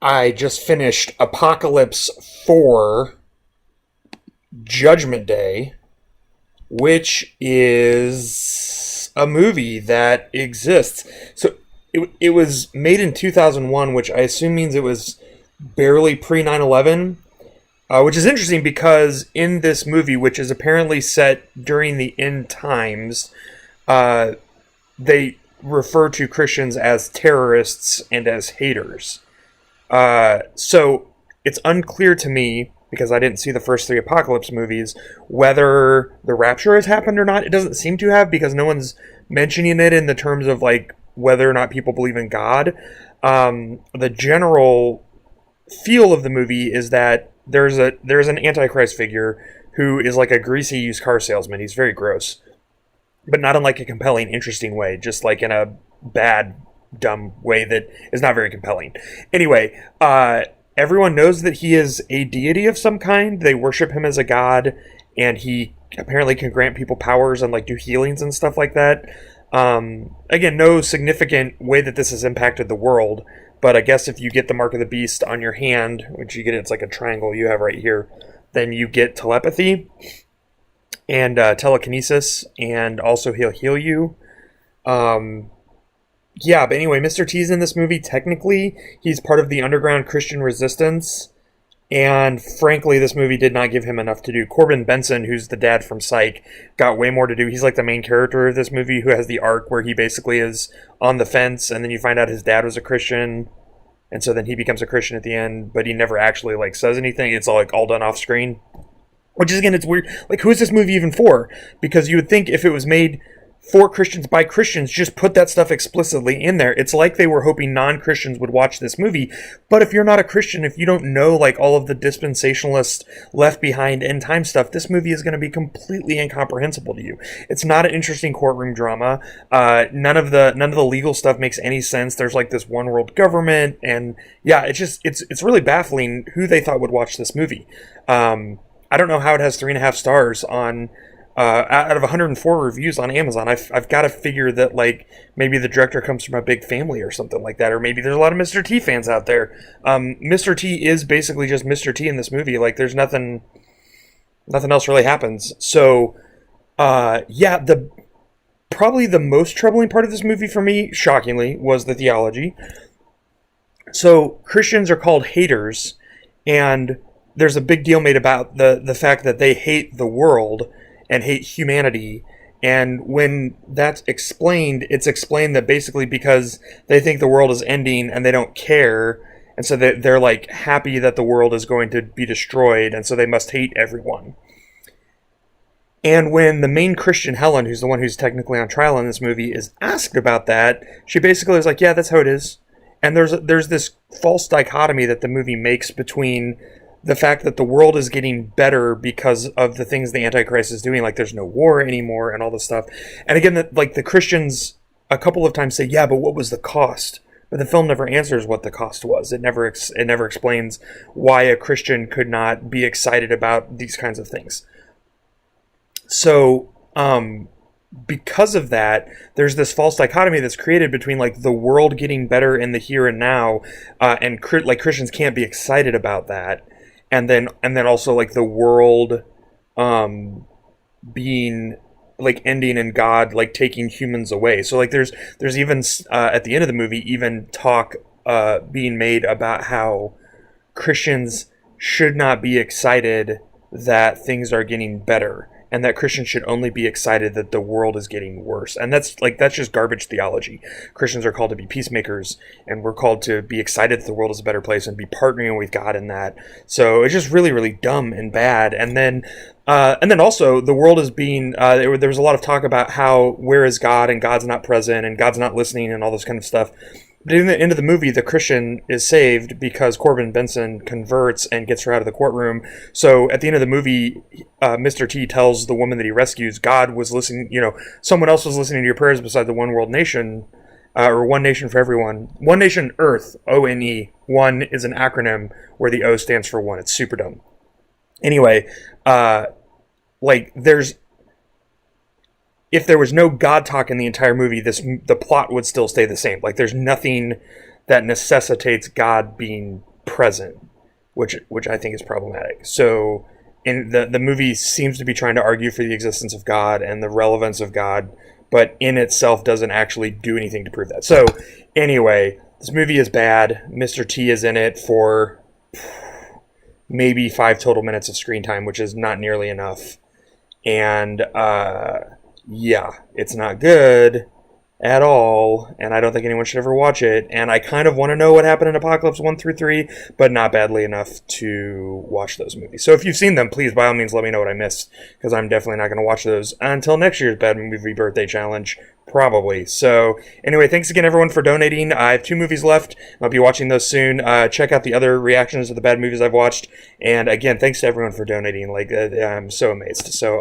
I just finished Apocalypse 4 Judgment Day, which is a movie that exists. So it was made in 2001, which I assume means it was barely pre 9/11, which is interesting because in this movie, which is apparently set during the end times, uh, they refer to Christians as terrorists and as haters. So it's unclear to me, because I didn't see the first three Apocalypse movies, whether the rapture has happened or not. It doesn't seem to have, because no one's mentioning it in the terms of like whether or not people believe in God. The general feel of the movie is that there's an Antichrist figure who is like a greasy used car salesman. He's very gross, but not in like a compelling, interesting way, just like in a bad, dumb way that is not very compelling. Anyway, everyone knows that he is a deity of some kind. They worship him as a god, and he apparently can grant people powers and like do healings and stuff like that. Again, no significant way that this has impacted the world, but I guess if you get the mark of the beast on your hand, which you get, it's like a triangle you have right here, then you get telepathy and telekinesis, and also he'll heal you. Yeah, but anyway, Mr. T's in this movie. Technically, he's part of the underground Christian resistance, and frankly, this movie did not give him enough to do. Corbin Benson, who's the dad from Psych, got way more to do. He's like the main character of this movie, who has the arc where he basically is on the fence, and then you find out his dad was a Christian, and so then he becomes a Christian at the end, but he never actually like says anything. It's all done off screen. Which is, again, it's weird. Like, who is this movie even for? Because you would think if it was made for Christians by Christians, just put that stuff explicitly in there. It's like they were hoping non-Christians would watch this movie. But if you're not a Christian, if you don't know like all of the dispensationalist left behind end time stuff, this movie is going to be completely incomprehensible to you. It's not an interesting courtroom drama. None of the legal stuff makes any sense. There's like this one world government, and yeah, it's really baffling who they thought would watch this movie. I don't know how it has 3.5 stars on out of 104 reviews on Amazon. I've got to figure that like maybe the director comes from a big family or something like that, or maybe there's a lot of Mr. T fans out there. Mr. T is basically just Mr. T in this movie. Like there's nothing else really happens. So yeah, probably the most troubling part of this movie for me, shockingly, was the theology. So Christians are called haters, and there's a big deal made about the fact that they hate the world and hate humanity. And when that's explained, it's explained that basically because they think the world is ending and they don't care, and so they're like happy that the world is going to be destroyed, and so they must hate everyone. And when the main Christian, Helen, who's the one who's technically on trial in this movie, is asked about that, she basically is like, yeah, that's how it is. And there's this false dichotomy that the movie makes between the fact that the world is getting better because of the things the Antichrist is doing, like there's no war anymore and all this stuff. And again, the Christians a couple of times say, yeah, but what was the cost? But the film never answers what the cost was. It never explains why a Christian could not be excited about these kinds of things. So, because of that, there's this false dichotomy that's created between like the world getting better in the here and now, and like Christians can't be excited about that. And then also like the world being like ending and God like taking humans away. So like there's even at the end of the movie even talk being made about how Christians should not be excited that things are getting better, and that Christians should only be excited that the world is getting worse. And that's just garbage theology. Christians are called to be peacemakers, and we're called to be excited that the world is a better place and be partnering with God in that. So it's just really, really dumb and bad. And then also the world is being, there was a lot of talk about how, where is God, and God's not present, and God's not listening, and all this kind of stuff. But in the end of the movie, the Christian is saved because Corbin Benson converts and gets her out of the courtroom. So at the end of the movie, Mr. T tells the woman that he rescues, God was listening, someone else was listening to your prayers beside the one world nation, or one nation for everyone. One nation, Earth, ONE. One is an acronym where the O stands for one. It's super dumb. Anyway, if there was no God talk in the entire movie, the plot would still stay the same. Like, there's nothing that necessitates God being present, which I think is problematic. So in the movie seems to be trying to argue for the existence of God and the relevance of God, but in itself doesn't actually do anything to prove that. So anyway, this movie is bad. Mr. T is in it for maybe 5 total minutes of screen time, which is not nearly enough. And yeah, it's not good at all, and I don't think anyone should ever watch it. And I kind of want to know what happened in Apocalypse 1 through 3, but not badly enough to watch those movies. So if you've seen them, please, by all means, let me know what I missed, because I'm definitely not going to watch those until next year's Bad Movie Birthday Challenge, probably. So anyway, thanks again, everyone, for donating. I have 2 movies left. I'll be watching those soon. Check out the other reactions of the bad movies I've watched. And again, thanks to everyone for donating. Like, I'm so amazed. So,